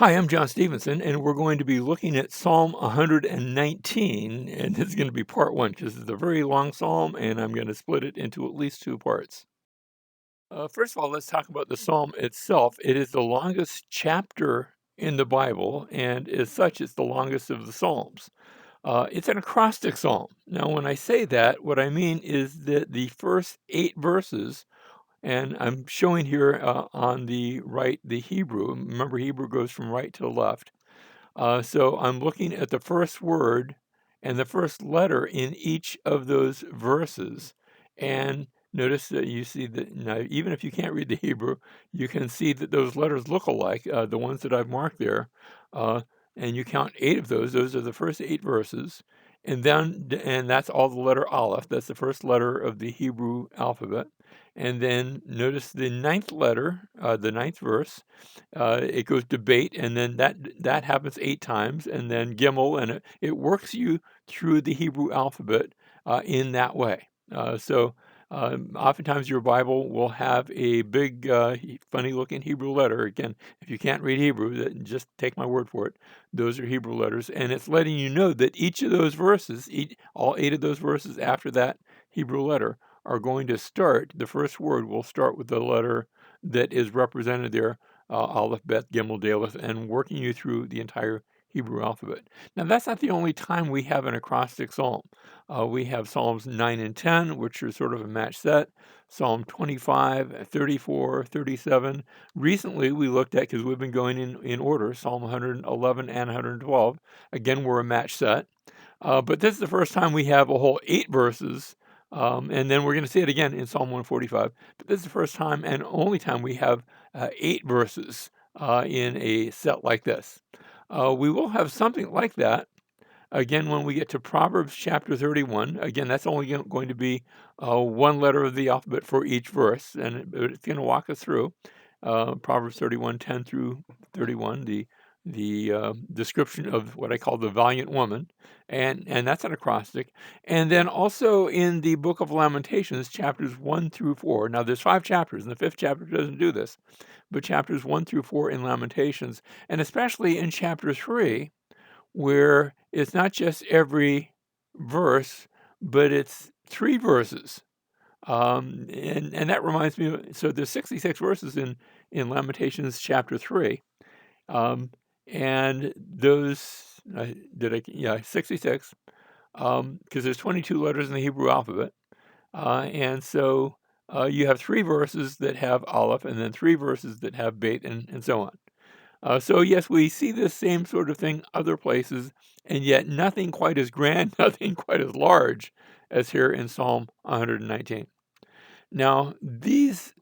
Hi, I'm John Stevenson, and we're going to be looking at Psalm 119, and this is going to be part one because it's a very long psalm, and I'm going to split it into at least two parts. First of all, let's talk about the psalm itself. It is the longest chapter in the Bible, and as such, it's the longest of the psalms. It's an acrostic psalm. Now, when I say that, what I mean is that the first 8 verses, and I'm showing here on the right the Hebrew. Remember, Hebrew goes from right to left. So I'm looking at the first word and the first letter in each of those verses. And notice that you see that now, even if you can't read the Hebrew, you can see that those letters look alike, the ones that I've marked there. Uh, and you count 8 of those. Those are the first 8 verses. And that's all the letter Aleph. That's the first letter of the Hebrew alphabet. And then notice the ninth letter, the ninth verse. It goes to bait, and then that happens 8 times, and then gimel, and it works you through the Hebrew alphabet in that way. Oftentimes your Bible will have a big, funny-looking Hebrew letter. Again, if you can't read Hebrew, then just take my word for it. Those are Hebrew letters, and it's letting you know that each of those verses, all 8 of those verses after that Hebrew letter, are going to start. The first word will start with the letter that is represented there, Aleph, Bet, Gimel, Daleth, and working you through the entire Hebrew alphabet. Now, that's not the only time we have an acrostic psalm. We have Psalms 9 and 10, which are sort of a match set, Psalm 25, 34, 37. Recently, we looked at, because we've been going in order, Psalm 111 and 112. Again, we're a match set. But this is the first time we have a whole 8 verses, and then we're going to see it again in Psalm 145. But this is the first time and only time we have 8 verses in a set like this. We will have something like that again when we get to Proverbs chapter 31. Again, that's only going to be one letter of the alphabet for each verse, and it's going to walk us through Proverbs 31, 10 through 31, the description of what I call the valiant woman, and that's an acrostic. And then also in the book of Lamentations, chapters 1 through 4. Now there's 5 chapters, and the 5th chapter doesn't do this, but chapters 1 through 4 in Lamentations, and especially in chapter 3, where it's not just every verse, but it's 3 verses. And that reminds me, so there's 66 verses in Lamentations chapter 3. Um, and those, yeah, 66, because there's 22 letters in the Hebrew alphabet. And so you have 3 verses that have Aleph, and then 3 verses that have Beit, and so on. So yes, we see this same sort of thing other places, and yet nothing quite as grand, nothing quite as large as here in Psalm 119. Now, these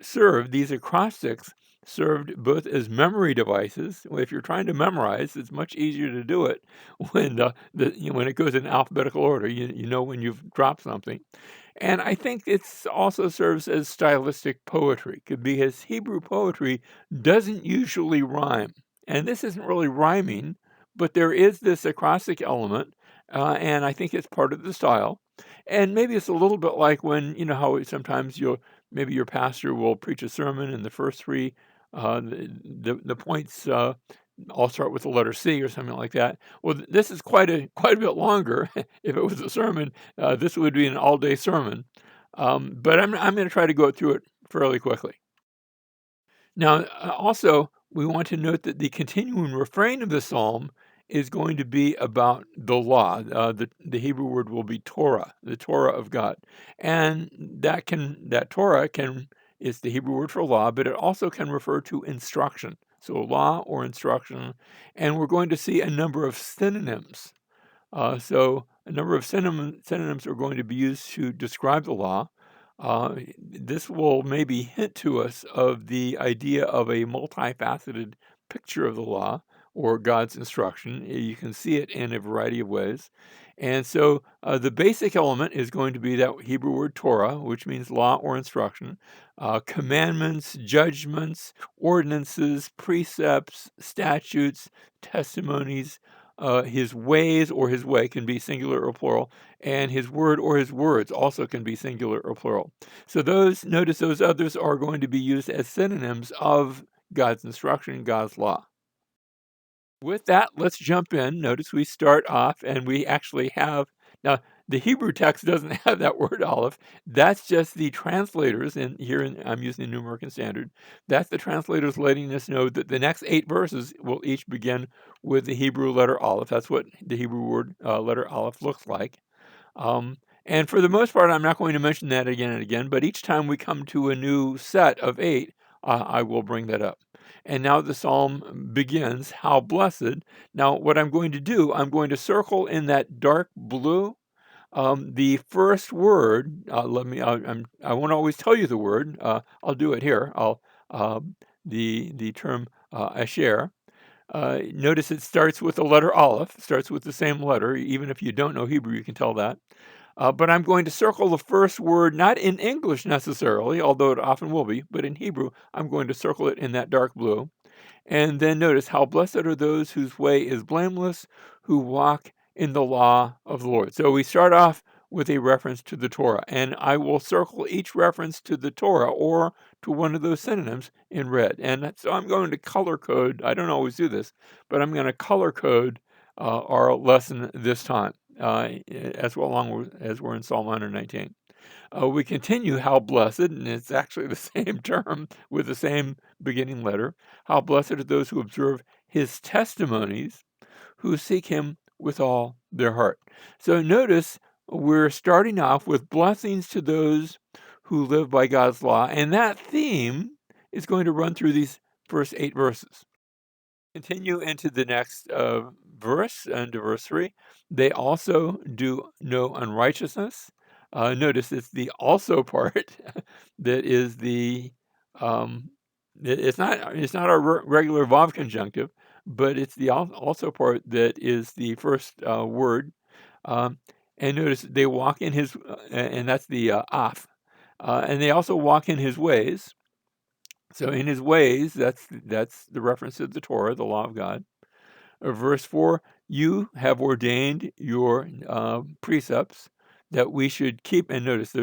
acrostics served both as memory devices. If you're trying to memorize, it's much easier to do it when when it goes in alphabetical order. You know when you've dropped something. And I think it's also serves as stylistic poetry, because Hebrew poetry doesn't usually rhyme. And this isn't really rhyming, but there is this acrostic element, and I think it's part of the style. And maybe it's a little bit like when, you know, how sometimes maybe your pastor will preach a sermon, and the first three, the points all start with the letter C or something like that. Well, this is quite a bit longer. If it was a sermon, this would be an all-day sermon. But I'm going to try to go through it fairly quickly. Now, also, we want to note that the continuing refrain of the psalm is going to be about the law. The Hebrew word will be Torah, the Torah of God, and that Torah can is the Hebrew word for law, but it also can refer to instruction. So law or instruction, and we're going to see a number of synonyms. So a number of synonyms are going to be used to describe the law. This will maybe hint to us of the idea of a multifaceted picture of the law or God's instruction. You can see it in a variety of ways. And so the basic element is going to be that Hebrew word Torah, which means law or instruction, commandments, judgments, ordinances, precepts, statutes, testimonies. His ways or his way can be singular or plural, and his word or his words also can be singular or plural. So notice those others are going to be used as synonyms of God's instruction, God's law. With that, let's jump in. Notice we start off and we actually have now the Hebrew text doesn't have that word Aleph. That's just the translators, and here I'm using the New American Standard. That's the translators letting us know that the next 8 verses will each begin with the Hebrew letter Aleph. That's what the Hebrew word letter Aleph looks like. And for the most part, I'm not going to mention that again and again, but each time we come to a new set of 8, I will bring that up. And now the psalm begins, how blessed. Now, what I'm going to do, I'm going to circle in that dark blue the first word. I won't always tell you the word. I'll do it here. The term asher. Notice it starts with the letter Aleph, starts with the same letter. Even if you don't know Hebrew, you can tell that. But I'm going to circle the first word, not in English necessarily, although it often will be, but in Hebrew, I'm going to circle it in that dark blue. And then notice how blessed are those whose way is blameless, who walk in the law of the Lord. So we start off with a reference to the Torah, and I will circle each reference to the Torah or to one of those synonyms in red. And so I'm going to color code. I don't always do this, but I'm going to color code our lesson this time, as well long as we're in Psalm 119. We continue, how blessed, and it's actually the same term with the same beginning letter. How blessed are those who observe his testimonies, who seek him with all their heart. So notice we're starting off with blessings to those who live by God's law, and that theme is going to run through these first 8 verses. Continue into the next verse, into verse 3. They also do no unrighteousness. Notice it's the also part that is the it's not a regular Vav conjunctive, but it's the also part that is the first word. Um, and notice they walk in his, and that's the af. And they also walk in his ways. So in his ways, that's the reference to the Torah, the law of God. Verse 4, you have ordained your precepts that we should keep. And notice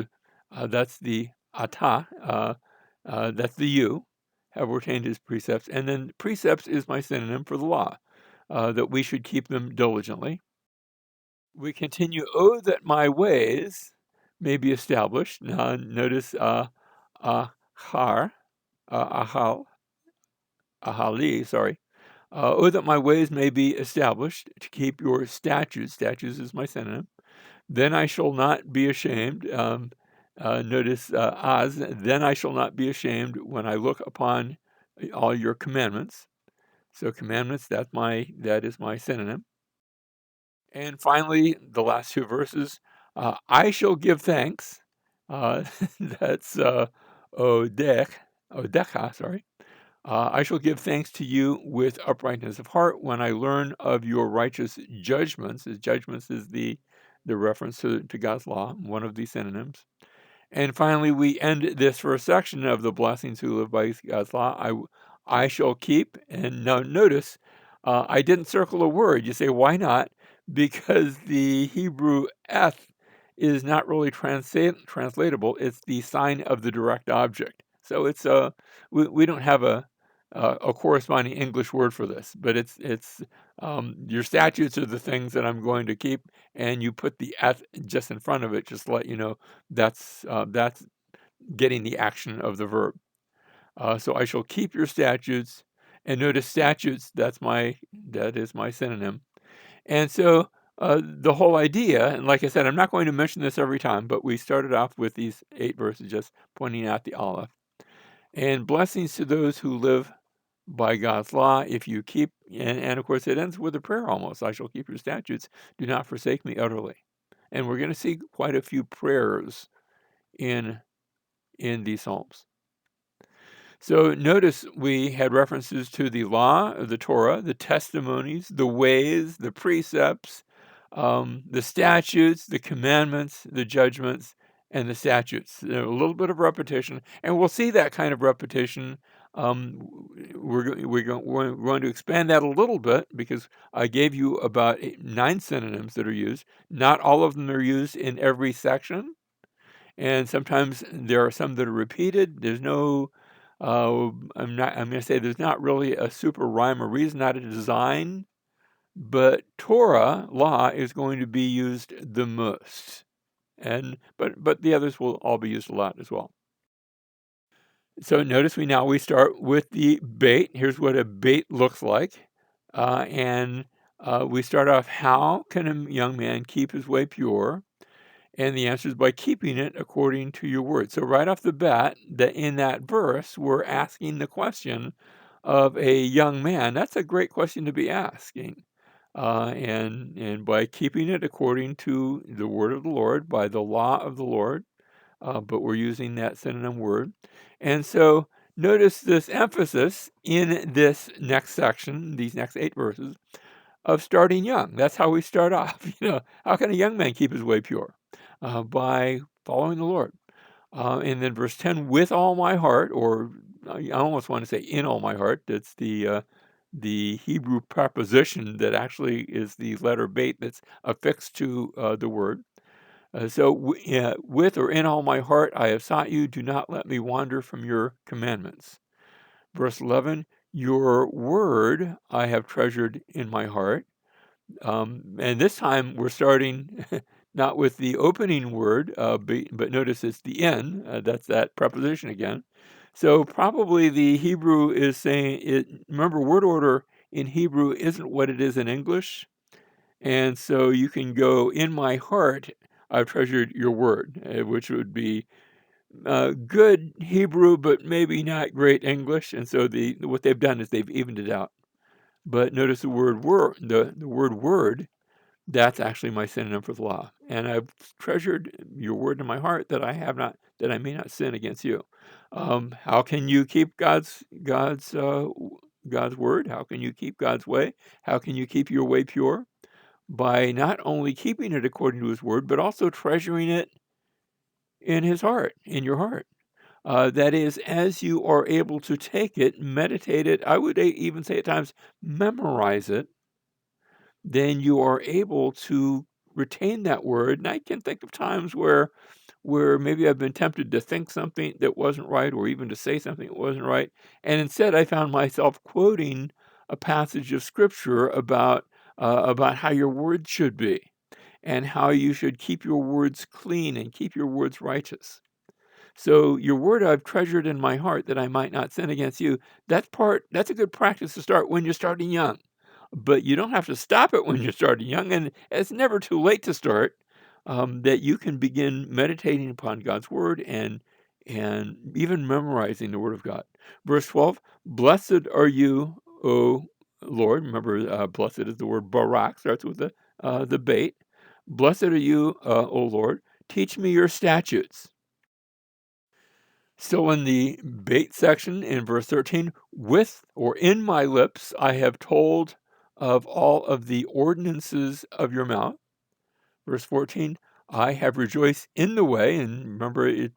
that's the ata, that's the you, have ordained his precepts. And then precepts is my synonym for the law, that we should keep them diligently. We continue, oh, that my ways may be established. Now notice ahar, ahal, ahali, sorry. Oh, that my ways may be established to keep your statutes. Statutes is my synonym. Then I shall not be ashamed. Notice as, then I shall not be ashamed when I look upon all your commandments. So commandments, that is my synonym. And finally, the last 2 verses, I shall give thanks. That's odecha, sorry. I shall give thanks to you with uprightness of heart when I learn of your righteous judgments. His judgments is the reference to God's law, one of these synonyms. And finally, we end this first section of the blessings who live by God's law. I shall keep. And now notice, I didn't circle a word. You say, why not? Because the Hebrew eth is not really translatable. It's the sign of the direct object. So it's we don't have a corresponding English word for this, but it's your statutes are the things that I'm going to keep, and you put the eth just in front of it, just to let you know that's getting the action of the verb. So I shall keep your statutes, and notice statutes. That is my synonym. And so the whole idea, and like I said, I'm not going to mention this every time, but we started off with these 8 verses, just pointing out the Aleph. And blessings to those who live by God's law, if you keep, and of course it ends with a prayer almost. I shall keep your statutes. Do not forsake me utterly. And we're going to see quite a few prayers in these psalms. So notice we had references to the law of the Torah, the testimonies, the ways, the precepts, the statutes, the commandments, the judgments, and the statutes. A little bit of repetition, and we'll see that kind of repetition. We're going to expand that a little bit because I gave you about 9 synonyms that are used. Not all of them are used in every section. And sometimes there are some that are repeated. There's no, I'm going to say there's not really a super rhyme or reason, not a design but Torah, law, is going to be used the most. But the others will all be used a lot as well. So notice we start with the bait. Here's what a bait looks like. And we start off, how can a young man keep his way pure? And the answer is by keeping it according to your word. So right off the bat, in that verse, we're asking the question of a young man. That's a great question to be asking. And by keeping it according to the word of the Lord, by the law of the Lord, but we're using that synonym word. And so notice this emphasis in this next section, these next 8 verses, of starting young. That's how we start off. How can a young man keep his way pure? By following the Lord. And then verse 10, with all my heart, or I almost want to say in all my heart. That's the Hebrew preposition that actually is the letter bait that's affixed to the word. With or in all my heart I have sought you. Do not let me wander from your commandments. Verse 11, your word I have treasured in my heart. And this time we're starting not with the opening word, but notice it's the in. That's that preposition again. So probably the Hebrew is saying it. Remember, word order in Hebrew isn't what it is in English. And so you can go, in my heart, I've treasured your word, which would be good Hebrew, but maybe not great English. And so what they've done is they've evened it out. But notice the word word, the word word, that's actually my synonym for the law. And I've treasured your word in my heart that I may not sin against you. How can you keep God's word? How can you keep God's way? How can you keep your way pure? By not only keeping it according to his word, but also treasuring it in his heart, in your heart. That is, as you are able to take it, meditate it, I would even say at times, memorize it, then you are able to retain that word. And I can think of times where maybe I've been tempted to think something that wasn't right, or even to say something that wasn't right. And instead I found myself quoting a passage of scripture about how your words should be, and how you should keep your words clean and keep your words righteous. So your word I've treasured in my heart that I might not sin against you. That's a good practice to start when you're starting young. But you don't have to stop it when you're starting young, and it's never too late to start. That you can begin meditating upon God's word and even memorizing the word of God. Verse 12, blessed are you, O Lord. Remember, blessed is the word barak, starts with the bait. Blessed are you, O Lord. Teach me your statutes. Still in the bait section in verse 13, with or in my lips I have told of all of the ordinances of your mouth. Verse 14, I have rejoiced in the way, and remember,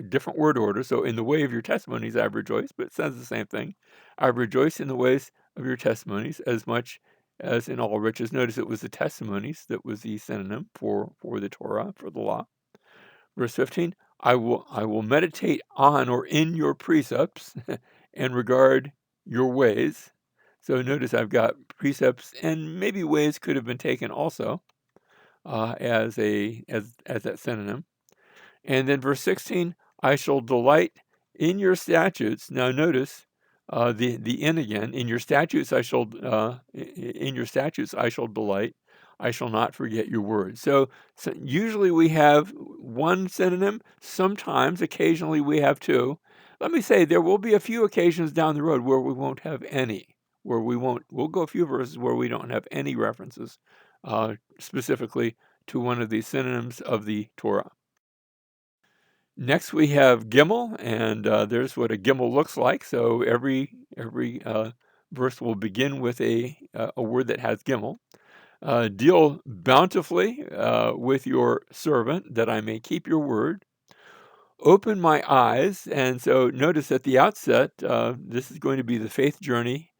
different word order. So in the way of your testimonies I've rejoiced, but it says the same thing. I've rejoiced in the ways of your testimonies as much as in all riches. Notice it was the testimonies that was the synonym for the Torah, for the law. Verse 15, I will meditate on or in your precepts and regard your ways. So notice I've got precepts, and maybe ways could have been taken also as that synonym. And then verse 16, I shall delight in your statutes. Now notice the in again. In your statutes in your statutes I shall delight. I shall not forget your word. So usually we have one synonym. Sometimes, occasionally, we have two. Let me say there will be a few occasions down the road where we won't have any. We'll go a few verses where we don't have any references specifically to one of these synonyms of the Torah. Next, we have Gimel, and there's what a Gimel looks like. So every verse will begin with a word that has Gimel. Deal bountifully with your servant, that I may keep your word. Open my eyes, and so notice at the outset, this is going to be the faith journey.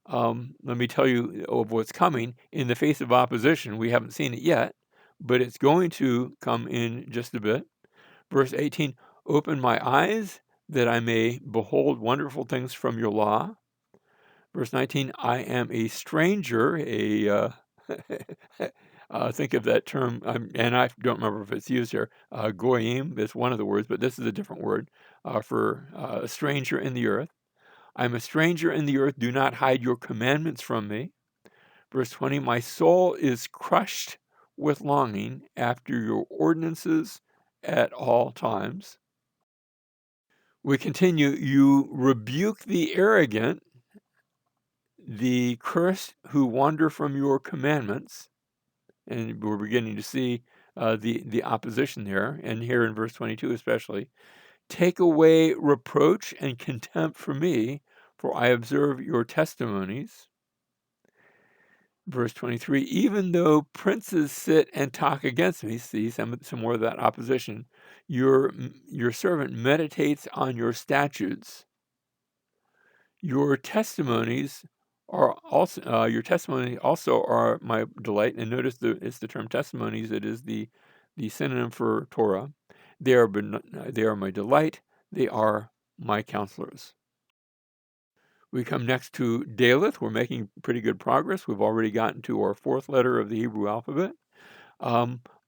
Let me tell you of what's coming in the face of opposition. We haven't seen it yet, but it's going to come in just a bit. Verse 18, open my eyes that I may behold wonderful things from your law. Verse 19, I am a stranger, Think of that term, and I don't remember if it's used here. Goyim is one of the words, but this is a different word for a stranger in the earth. I'm a stranger in the earth. Do not hide your commandments from me. Verse 20, my soul is crushed with longing after your ordinances at all times. We continue, you rebuke the arrogant, the cursed who wander from your commandments. And we're beginning to see the opposition there, and here in verse 22 especially. Take away reproach and contempt from me, for I observe your testimonies. Verse 23, even though princes sit and talk against me, see some more of that opposition, your servant meditates on your statutes. Your testimonies are also are my delight. And notice it's the term testimonies. It is the synonym for Torah. They are my delight. They are my counselors. We come next to Daleth. We're making pretty good progress. We've already gotten to our fourth letter of the Hebrew alphabet.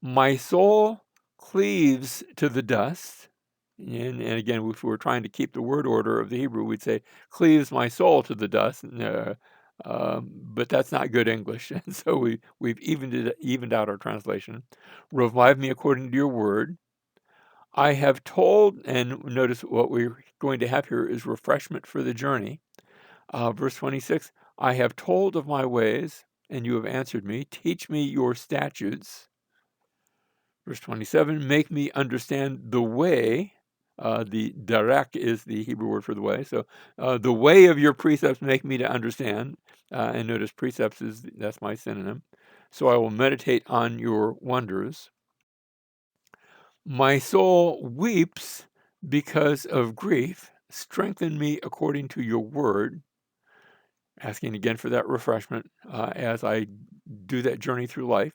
My soul cleaves to the dust. And again, if we were trying to keep the word order of the Hebrew, we'd say, cleaves my soul to the dust. But that's not good English. And so we've evened out our translation. Revive me according to your word. I have told, and notice what we're going to have here is refreshment for the journey. Verse 26, I have told of my ways, and you have answered me. Teach me your statutes. Verse 27, make me understand the way. The darak is the Hebrew word for the way. So the way of your precepts make me to understand. And notice precepts that's my synonym. So I will meditate on your wonders. My soul weeps because of grief. Strengthen me according to your word. Asking again for that refreshment as I do that journey through life.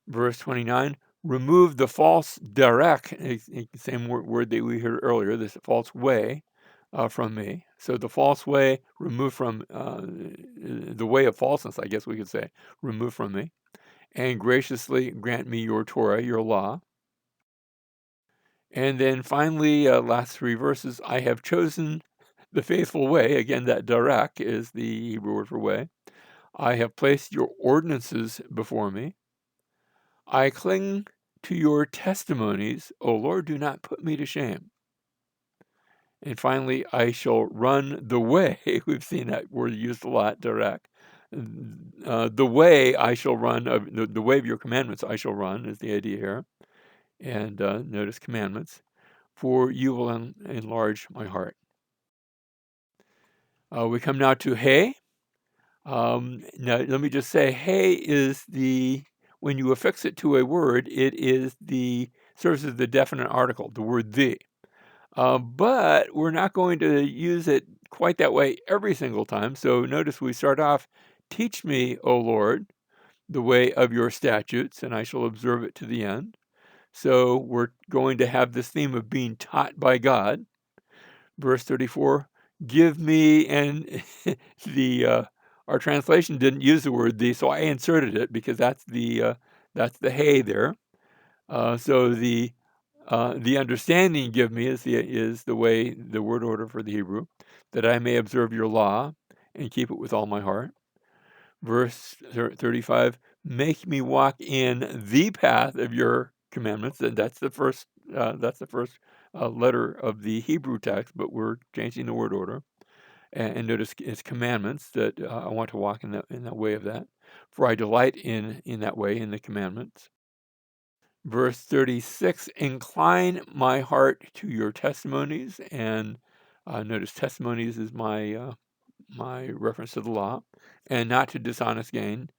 Verse 29, remove the false derek, same word that we heard earlier, this false way from me. So the false way, remove from the way of falseness, I guess we could say, remove from me. And graciously grant me your Torah, your law. And then finally, last three verses, I have chosen the faithful way. Again, that darak is the Hebrew word for way. I have placed your ordinances before me. I cling to your testimonies. O Lord, do not put me to shame. And finally, I shall run the way. We've seen that word used a lot, darak. The way I shall run, the way of your commandments I shall run is the idea here. And notice commandments. For you will enlarge my heart. We come now to hey. Now, let me just say, hey is when you affix it to a word, it is serves as the definite article, the word the. But we're not going to use it quite that way every single time. So notice we start off, teach me, O Lord, the way of your statutes, and I shall observe it to the end. So we're going to have this theme of being taught by God. Verse 34, give me, and our translation didn't use the word the, so I inserted it because that's the hey there. So the understanding give me is the way, the word order for the Hebrew, that I may observe your law and keep it with all my heart. Verse 35, make me walk in the path of your commandments. And that's the first letter of the Hebrew text, but we're changing the word order. And notice it's commandments that I want to walk in that way of that. For I delight in that way, in the commandments. Verse 36, incline my heart to your testimonies. And notice testimonies is my reference to the law, and not to dishonest gain.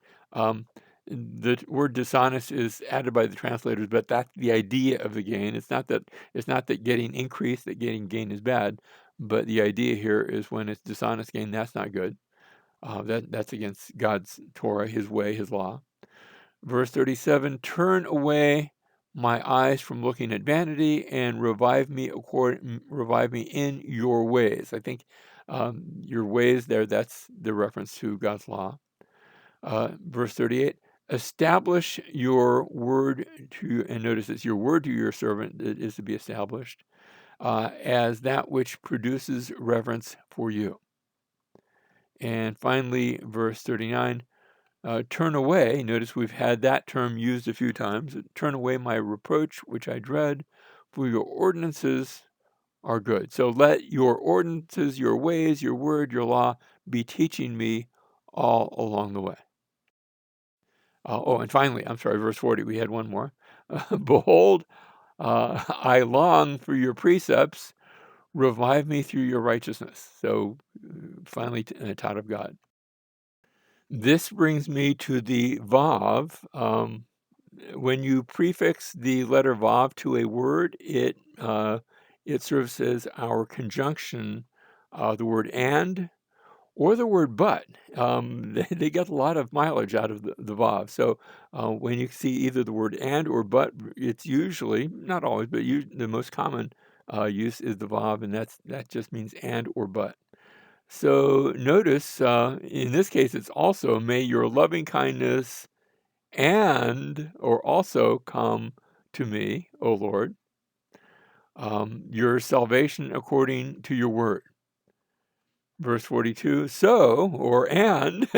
The word dishonest is added by the translators, but that's the idea of the gain. It's not that getting increase, that getting gain is bad, but the idea here is when it's dishonest gain, that's not good. That's against God's Torah, his way, his law. Verse 37, turn away my eyes from looking at vanity and revive me in your ways. I think your ways there, that's the reference to God's law. Verse 38, establish your word to, and notice it's your word to your servant that is to be established, as that which produces reverence for you. And finally, verse 39, turn away. Notice we've had that term used a few times. Turn away my reproach, which I dread, for your ordinances are good. So let your ordinances, your ways, your word, your law be teaching me all along the way. And finally, I'm sorry, verse 40, we had one more. Behold, I long for your precepts. Revive me through your righteousness. So finally, taught of God. This brings me to the Vav. When you prefix the letter Vav to a word, it serves as our conjunction, the word and, or the word but. They get a lot of mileage out of the Vav. So when you see either the word and or but, it's usually, not always, but the most common use is the Vav, and that just means and or but. So notice, in this case, it's also, may your loving kindness and or also come to me, O Lord, your salvation according to your word. Verse 42, so, or and,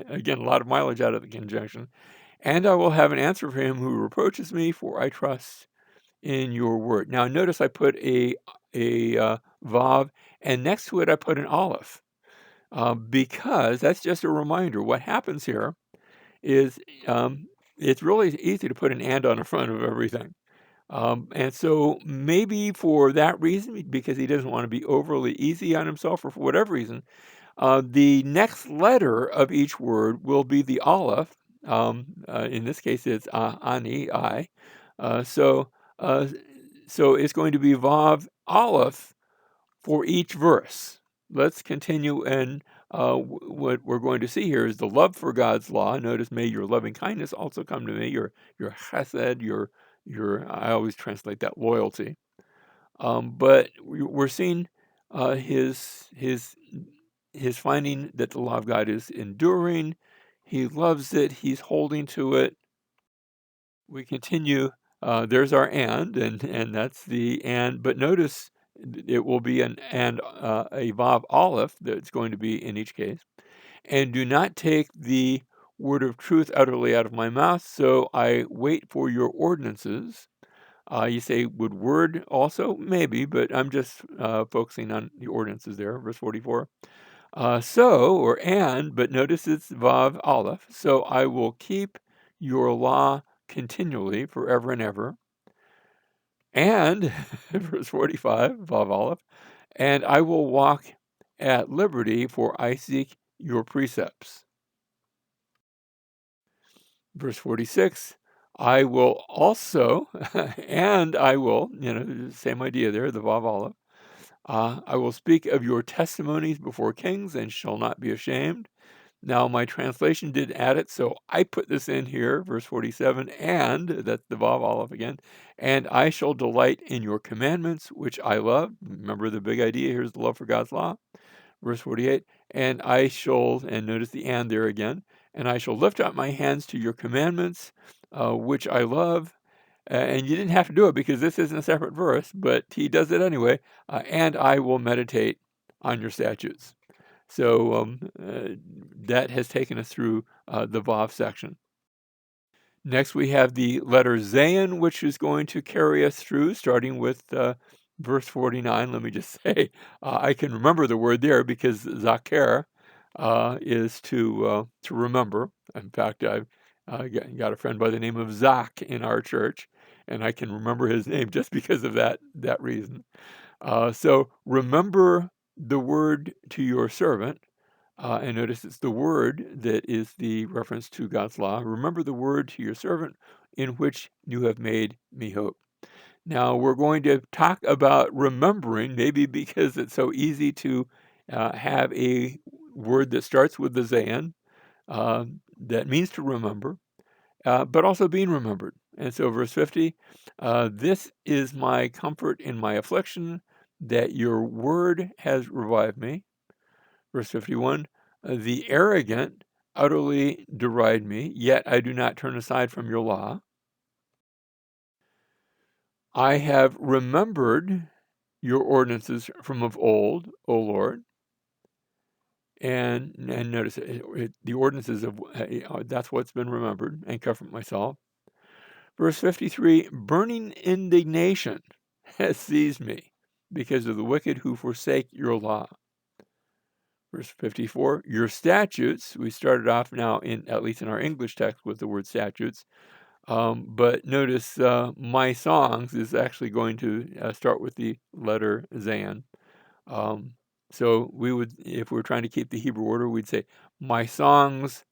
again, a lot of mileage out of the conjunction, and I will have an answer for him who reproaches me, for I trust in your word. Now, notice I put a vav, and next to it I put an aleph, because that's just a reminder. What happens here is it's really easy to put an and on the front of everything. And so maybe for that reason, because he doesn't want to be overly easy on himself, or for whatever reason, the next letter of each word will be the aleph. In this case, it's ani, I. So it's going to be vav aleph for each verse. Let's continue, and what we're going to see here is the love for God's law. Notice, may your loving kindness also come to me, your chesed, your I always translate that loyalty. But we're seeing his finding that the law of God is enduring. He loves it. He's holding to it. We continue. There's our and that's the and. But notice it will be an and a vav aleph that's going to be in each case. And do not take the word of truth utterly out of my mouth. So I wait for your ordinances. You say, would word also? Maybe, but I'm just focusing on the ordinances there. Verse 44. But notice it's vav aleph. So I will keep your law continually, forever and ever. And, verse 45, vav aleph, and I will walk at liberty, for I seek your precepts. Verse 46, I will also, and I will, same idea there, the vav aleph, I will speak of your testimonies before kings and shall not be ashamed. Now, my translation did add it, so I put this in here, verse 47, and, that's the vav aleph again, and I shall delight in your commandments, which I love. Remember the big idea, here's the love for God's law. Verse 48, and I shall, and notice the and there again, and I shall lift up my hands to your commandments, which I love. And you didn't have to do it because this isn't a separate verse, but he does it anyway. And I will meditate on your statutes. So that has taken us through the Vav section. Next, we have the letter Zayin, which is going to carry us through, starting with verse 49. Let me just say, I can remember the word there because Zaker is to remember. In fact, I've got a friend by the name of Zach in our church, and I can remember his name just because of that reason. So remember the word to your servant. And notice it's the word that is the reference to God's law. Remember the word to your servant in which you have made me hope. Now, we're going to talk about remembering, maybe because it's so easy to have a word that starts with the Zayin, that means to remember, but also being remembered. And so, verse 50, this is my comfort in my affliction, that your word has revived me. Verse 51, the arrogant utterly deride me, yet I do not turn aside from your law. I have remembered your ordinances from of old, O Lord. And notice the ordinances of that's what's been remembered, and comfort myself. Verse 53, burning indignation has seized me because of the wicked who forsake your law. Verse 54, your statutes, we started off now, at least in our English text, with the word statutes. But notice my songs is actually going to start with the letter Zan. Um, so we would, if we're trying to keep the Hebrew order, we'd say, my songs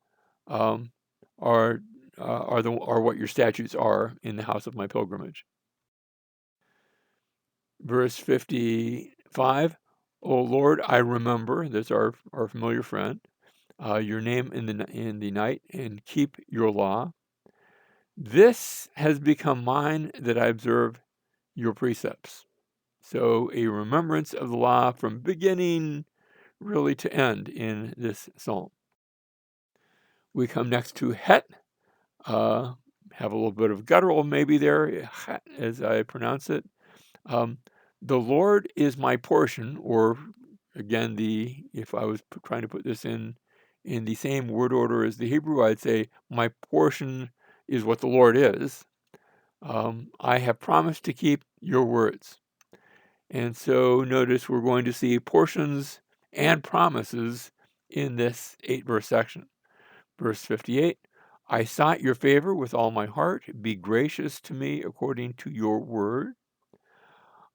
um, are are what your statutes are in the house of my pilgrimage. Verse 55, O Lord, I remember, that's our familiar friend, your name in the night, and keep your law. This has become mine, that I observe your precepts. So a remembrance of the law from beginning really to end in this psalm. We come next to Het. Have a little bit of guttural maybe there, Het, as I pronounce it. Um, the Lord is my portion, or again, if I was trying to put this in the same word order as the Hebrew, I'd say my portion is what the Lord is. I have promised to keep your words. And so notice we're going to see portions and promises in this 8-verse section. Verse 58, I sought your favor with all my heart. Be gracious to me according to your word.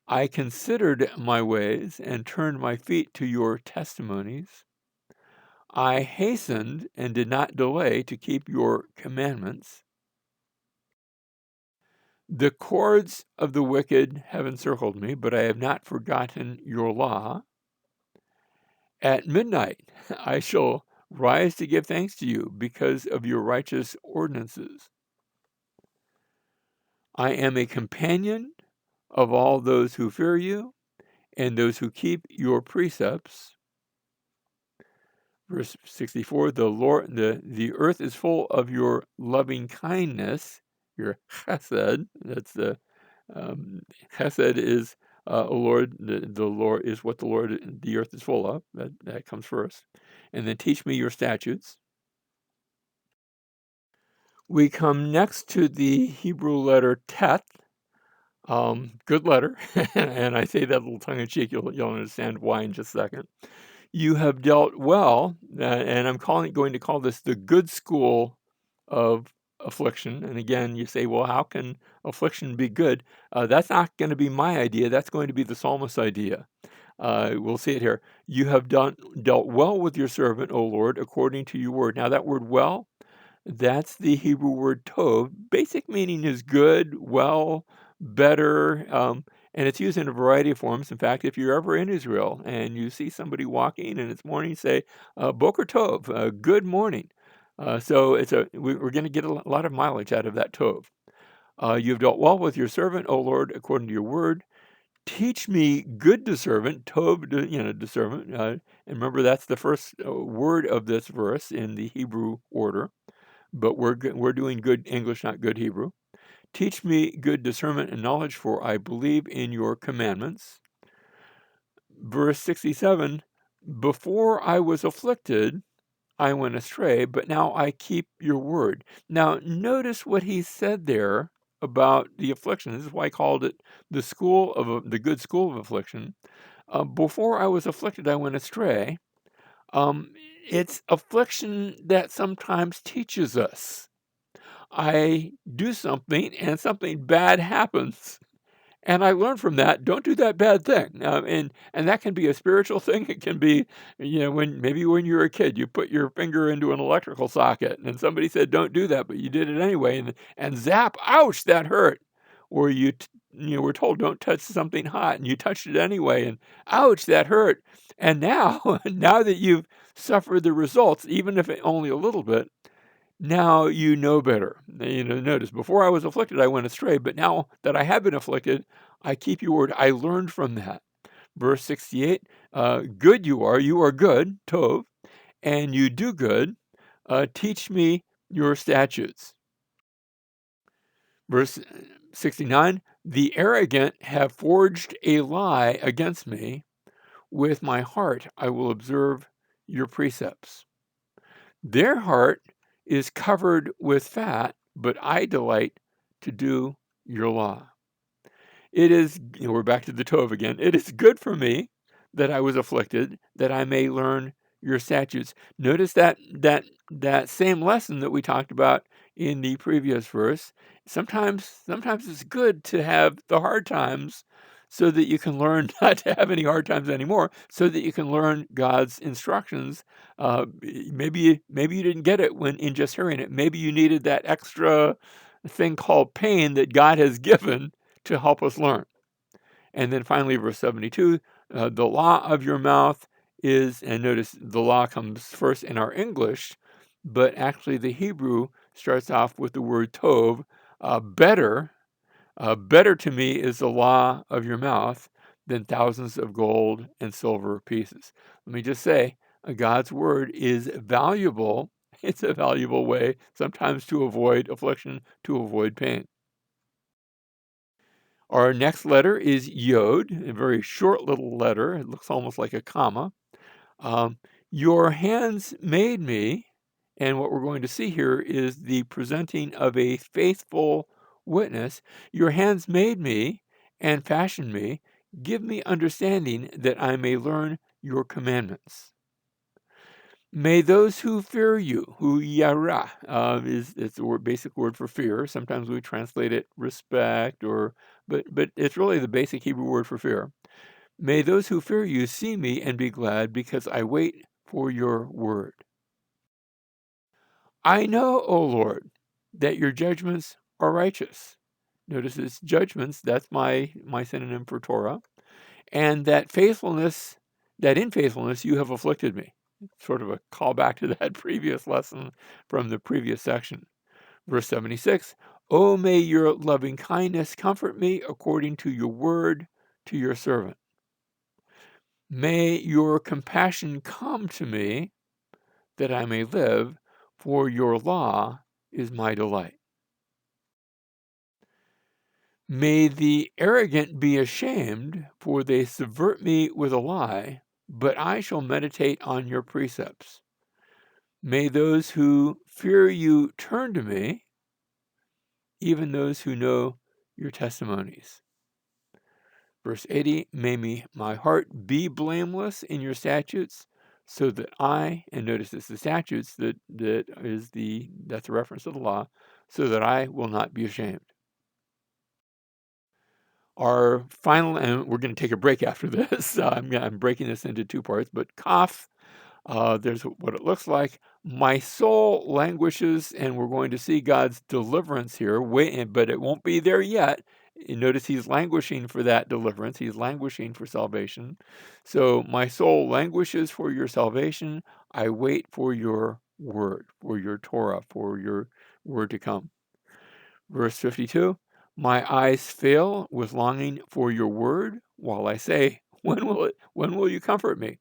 I considered my ways and turned my feet to your testimonies. I hastened and did not delay to keep your commandments. The cords of the wicked have encircled me, but I have not forgotten your law. At midnight I shall rise to give thanks to you because of your righteous ordinances. I am a companion of all those who fear you and those who keep your precepts. Verse 64, the earth is full of your loving kindness, your chesed. That's the chesed is Lord. The Lord is what the earth is full of. That comes first. And then teach me your statutes. We come next to the Hebrew letter Tet. Good letter. And I say that a little tongue-in-cheek. You'll understand why in just a second. You have dealt well, and I'm going to call this the good school of affliction. And again, you say, well, how can affliction be good? That's not going to be my idea. That's going to be the psalmist's idea. We'll see it here. You have dealt well with your servant, O Lord, according to your word. Now, that word well, that's the Hebrew word tov. Basic meaning is good, well, better, and it's used in a variety of forms. In fact, if you're ever in Israel and you see somebody walking and it's morning, say, Boker Tov, good morning. So we're going to get a lot of mileage out of that tov. You've dealt well with your servant, O Lord, according to your word. Teach me good discernment, tov, discernment. And remember, that's the first word of this verse in the Hebrew order. But we're doing good English, not good Hebrew. Teach me good discernment and knowledge, for I believe in your commandments. Verse 67, before I was afflicted, I went astray, but now I keep your word. Now, notice what he said there about the affliction. This is why I called it the good school of affliction. Before I was afflicted, I went astray. It's affliction that sometimes teaches us. I do something and something bad happens. And I learned from that, don't do that bad thing. And that can be a spiritual thing. It can be, when you're a kid, you put your finger into an electrical socket and somebody said, don't do that, but you did it anyway. And zap, ouch, that hurt. Or you were told, don't touch something hot and you touched it anyway. And ouch, that hurt. And now, now that you've suffered the results, even if only a little bit, now you know better. Notice, before I was afflicted, I went astray, but now that I have been afflicted, I keep your word. I learned from that. Verse 68, good you are good, tov, and you do good. Teach me your statutes. Verse 69, the arrogant have forged a lie against me. With my heart I will observe your precepts. Their heart is covered with fat, but I delight to do your law. It is, we're back to the Tov again. It is good for me that I was afflicted, that I may learn your statutes. Notice that same lesson that we talked about in the previous verse. Sometimes it's good to have the hard times so that you can learn not to have any hard times anymore, so that you can learn God's instructions. Maybe you didn't get it when in just hearing it. Maybe you needed that extra thing called pain that God has given to help us learn. And then finally, verse 72, the law of your mouth is, and notice the law comes first in our English, but actually the Hebrew starts off with the word tov, better. Better to me is the law of your mouth than thousands of gold and silver pieces. Let me just say, God's word is valuable. It's a valuable way sometimes to avoid affliction, to avoid pain. Our next letter is Yod, a very short little letter. It looks almost like a comma. Um, your hands made me, and what we're going to see here is the presenting of a faithful witness. Your hands made me and fashioned me. Give me understanding that I may learn your commandments. May those who fear you, who yara is it's the basic word for fear. Sometimes we translate it respect, but it's really the basic Hebrew word for fear. May those who fear you see me and be glad, because I wait for your word. I know, O Lord, that your judgments are righteous. Notice it's judgments. That's my synonym for Torah, and that in faithfulness you have afflicted me. Sort of a callback to that previous lesson from the previous section. Verse 76, oh, may your loving kindness comfort me according to your word to your servant. May your compassion come to me that I may live, for your law is my delight. May the arrogant be ashamed, for they subvert me with a lie, but I shall meditate on your precepts. May those who fear you turn to me, even those who know your testimonies. Verse 80, may my heart be blameless in your statutes, so that and notice it's the statutes that's a reference to the law, so that I will not be ashamed. Our final, and we're going to take a break after this. I'm breaking this into two parts, but Kaf, there's what it looks like. My soul languishes, and we're going to see God's deliverance here. But it won't be there yet. You notice he's languishing for that deliverance. He's languishing for salvation. So my soul languishes for your salvation. I wait for your word, for your Torah, for your word to come. Verse 52, my eyes fail with longing for your word, while I say, when will you comfort me?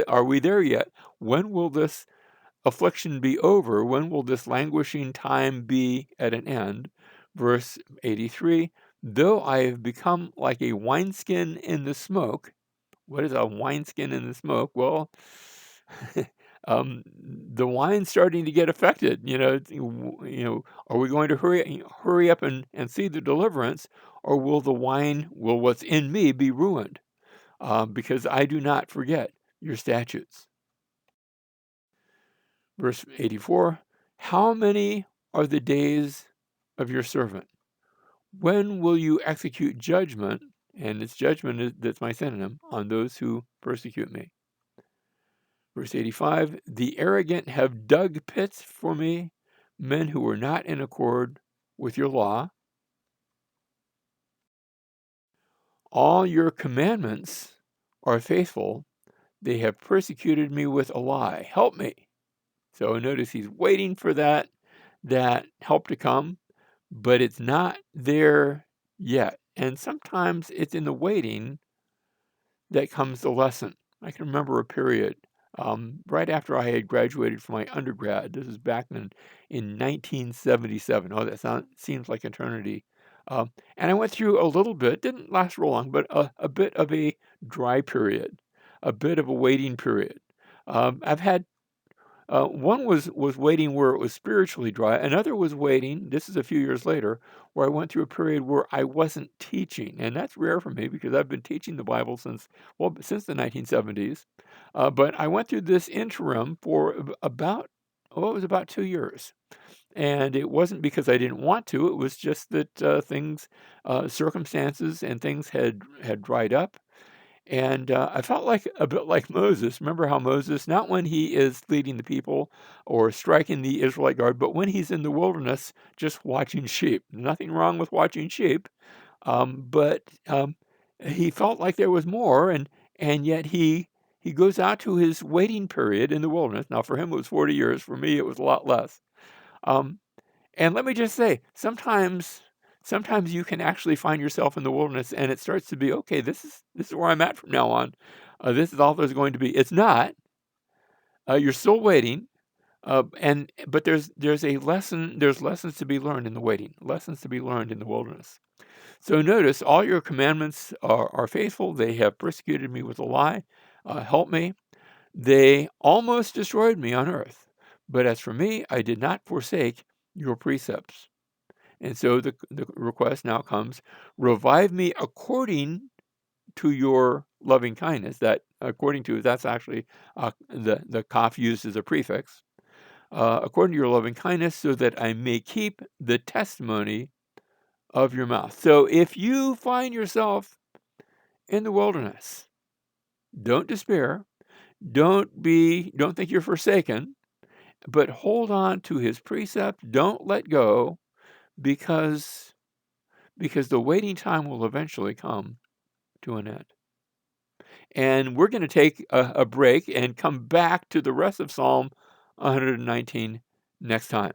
Are we there yet? When will this affliction be over? When will this languishing time be at an end? Verse 83, though I have become like a wineskin in the smoke. What is a wineskin in the smoke? Well, the wine's starting to get affected. Are we going to hurry up and see the deliverance, or will what's in me be ruined? Because I do not forget your statutes. Verse 84, how many are the days of your servant? When will you execute judgment? And it's judgment that's my synonym, on those who persecute me. Verse 85, the arrogant have dug pits for me, men who were not in accord with your law. All your commandments are faithful. They have persecuted me with a lie. Help me. So notice he's waiting for that help to come, but it's not there yet. And sometimes it's in the waiting that comes the lesson. I can remember a period right after I had graduated from my undergrad. This is back in 1977. Oh, seems like eternity. And I went through a little bit, didn't last real long, but a bit of a dry period, a bit of a waiting period. I've had one was waiting where it was spiritually dry. Another was waiting. This is a few years later, where I went through a period where I wasn't teaching, and that's rare for me because I've been teaching the Bible since the 1970s. But I went through this interim for about it was about 2 years, and it wasn't because I didn't want to. It was just that circumstances and things had dried up. And I felt like a bit like Moses. Remember how Moses, not when he is leading the people or striking the Israelite guard, but when he's in the wilderness just watching sheep. Nothing wrong with watching sheep, but he felt like there was more, and yet he goes out to his waiting period in the wilderness. Now, for him, it was 40 years. For me, it was a lot less. Um, and let me just say, sometimes you can actually find yourself in the wilderness and it starts to be, okay, this is where I'm at from now on. This is all there's going to be. It's not. You're still waiting. But there's a lesson, there's lessons to be learned in the waiting, lessons to be learned in the wilderness. So notice all your commandments are faithful. They have persecuted me with a lie. Help me. They almost destroyed me on earth. But as for me, I did not forsake your precepts. And so the request now comes, revive me according to your loving kindness. That according to, that's actually the kaf used as a prefix. According to your loving kindness, so that I may keep the testimony of your mouth. So if you find yourself in the wilderness, don't despair. Don't think you're forsaken, but hold on to his precept. Don't let go because the waiting time will eventually come to an end. And we're going to take a break and come back to the rest of Psalm 119 next time.